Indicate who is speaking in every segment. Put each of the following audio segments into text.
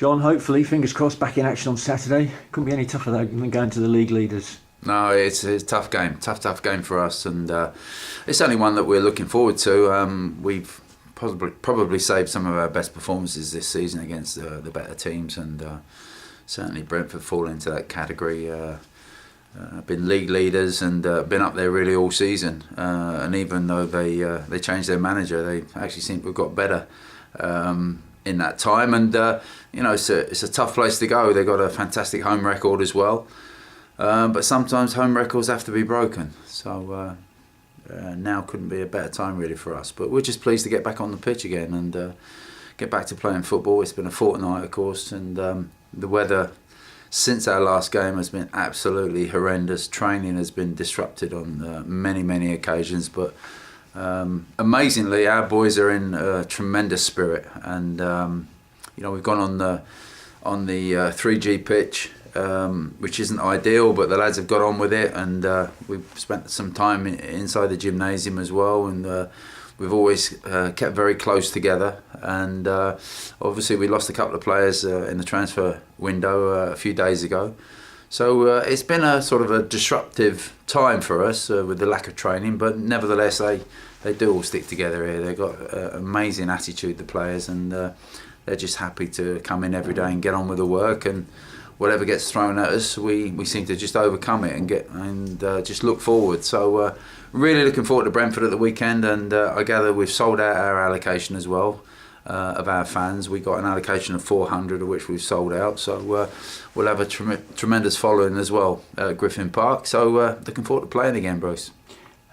Speaker 1: John, hopefully, fingers crossed, back in action on Saturday. Couldn't be any tougher though than going to the league leaders.
Speaker 2: No, it's a tough game, tough game for us, and it's only one that we're looking forward to. We've probably saved some of our best performances this season against the better teams, and certainly Brentford fall into that category. Been league leaders and been up there really all season, and even though they changed their manager, they actually seem to have got better in that time. And it's a tough place to go. They've got a fantastic home record as well, but sometimes home records have to be broken. So now couldn't be a better time really for us. But we're just pleased to get back on the pitch again and get back to playing football. It's been a fortnight, of course, and the weather since our last game has been absolutely horrendous. Training has been disrupted on many occasions, but amazingly our boys are in tremendous spirit, and we've gone on the 3G pitch, which isn't ideal, but the lads have got on with it, and we've spent some time inside the gymnasium as well, and we've always kept very close together, and obviously we lost a couple of players in the transfer window a few days ago. So it's been a sort of a disruptive time for us with the lack of training, but nevertheless they do all stick together here. They've got amazing attitude, the players, and they're just happy to come in every day and get on with the work, and whatever gets thrown at us, we seem to just overcome it and just look forward. So really looking forward to Brentford at the weekend, and I gather we've sold out our allocation as well of our fans. We got an allocation of 400, of which we've sold out. So we'll have a tremendous following as well at Griffin Park. So looking forward to playing again, Bruce.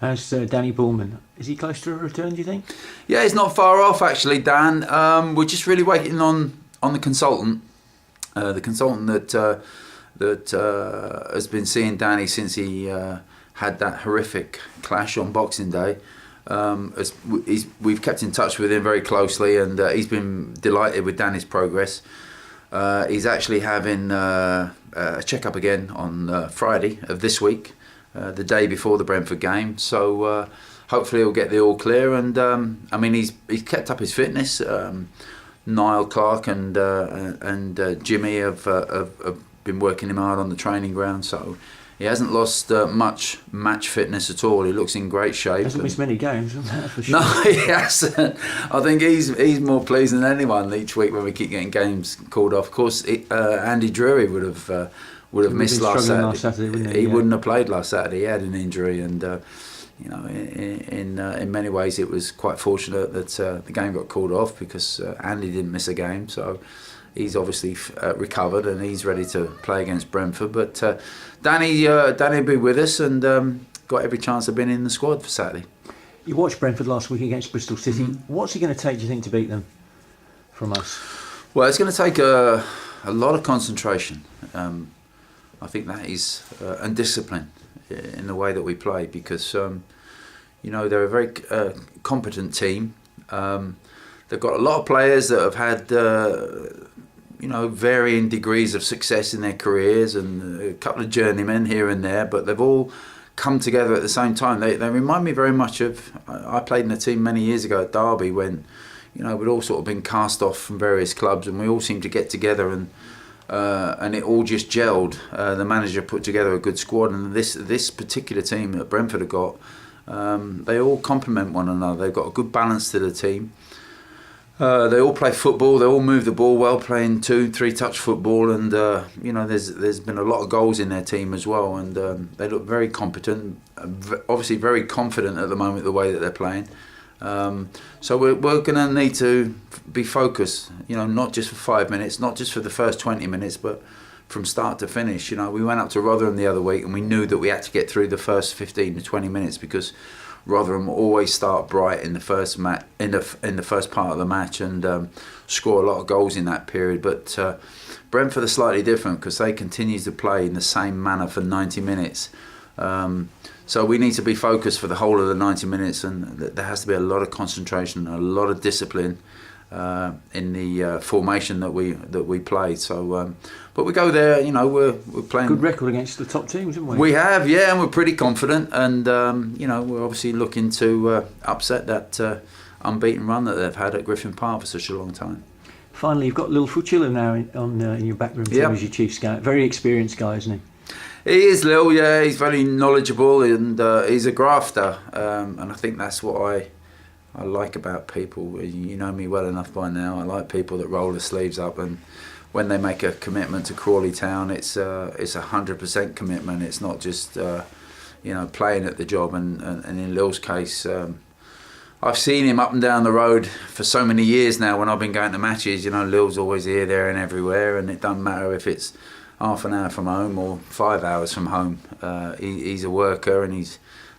Speaker 1: How's Danny Bullman? Is he close to a return, do you think?
Speaker 2: Yeah, he's not far off actually, Dan. We're just really waiting on the consultant. The consultant that has been seeing Danny since he had that horrific clash on Boxing Day. We've kept in touch with him very closely, and he's been delighted with Danny's progress. He's actually having a check-up again on Friday of this week, the day before the Brentford game. So hopefully he'll get the all clear. And he's kept up his fitness. Niall Clark and Jimmy have been working him hard on the training ground, so he hasn't lost much match fitness at all. He looks in great shape.
Speaker 1: Hasn't missed many games, for sure.
Speaker 2: No, he hasn't. I think he's more pleased than anyone each week when we keep getting games called off. Of course, Andy Drury would have missed last Saturday.
Speaker 1: Wouldn't
Speaker 2: he wouldn't have played last Saturday. He had an injury, and in many ways it was quite fortunate that the game got called off, because Andy didn't miss a game, so he's obviously recovered and he's ready to play against Brentford. But Danny will be with us, and got every chance of being in the squad for Saturday.
Speaker 1: You watched Brentford last week against Bristol City.
Speaker 2: Mm-hmm.
Speaker 1: What's it going to take, do you think, to beat them from us?
Speaker 2: Well, it's going to take a lot of concentration. I think that is and discipline in the way that we play, because they're a very competent team. They've got a lot of players that have had varying degrees of success in their careers, and a couple of journeymen here and there, but they've all come together at the same time. They remind me very much of, I played in a team many years ago at Derby when we'd all sort of been cast off from various clubs, and we all seemed to get together, and it all just gelled. The manager put together a good squad, and this particular team that Brentford have got, they all complement one another. They've got a good balance to the team. They all play football. They all move the ball well, playing 2-3 touch football, and there's been a lot of goals in their team as well, and they look very competent, obviously very confident at the moment the way that they're playing. So we're going to need to be focused, not just for 5 minutes, not just for the first 20 minutes, but from start to finish. We went up to Rotherham the other week, and we knew that we had to get through the first 15 to 20 minutes, because Rotherham always start bright in the first in the first part of the match, and score a lot of goals in that period. But Brentford are slightly different, because they continue to play in the same manner for 90 minutes. So we need to be focused for the whole of the 90 minutes, and there has to be a lot of concentration, a lot of discipline in the formation that we play. So, but we go there. We're playing
Speaker 1: good record against the top teams, haven't we?
Speaker 2: We have, yeah, and we're pretty confident, and we're obviously looking to upset that unbeaten run that they've had at Griffin Park for such a long time.
Speaker 1: finally, you've got Lil Futula now in your backroom team as your chief scout. Very experienced guy, isn't he?
Speaker 2: He is, Lil, yeah. He's very knowledgeable and he's a grafter. And I think that's what I like about people. You know me well enough by now. I like people that roll their sleeves up, and when they make a commitment to Crawley Town, it's 100% commitment. It's not just playing at the job. And in Lil's case, I've seen him up and down the road for so many years now. When I've been going to matches, Lil's always here, there, and everywhere, and it doesn't matter if it's half an hour from home or 5 hours from home. He's a worker and he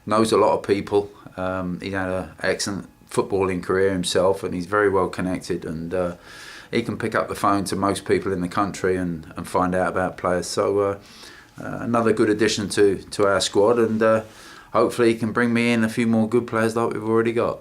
Speaker 2: knows a lot of people. He had an excellent footballing career himself, and he's very well connected, and he can pick up the phone to most people in the country and find out about players. So another good addition to our squad, and hopefully he can bring me in a few more good players like we've already got.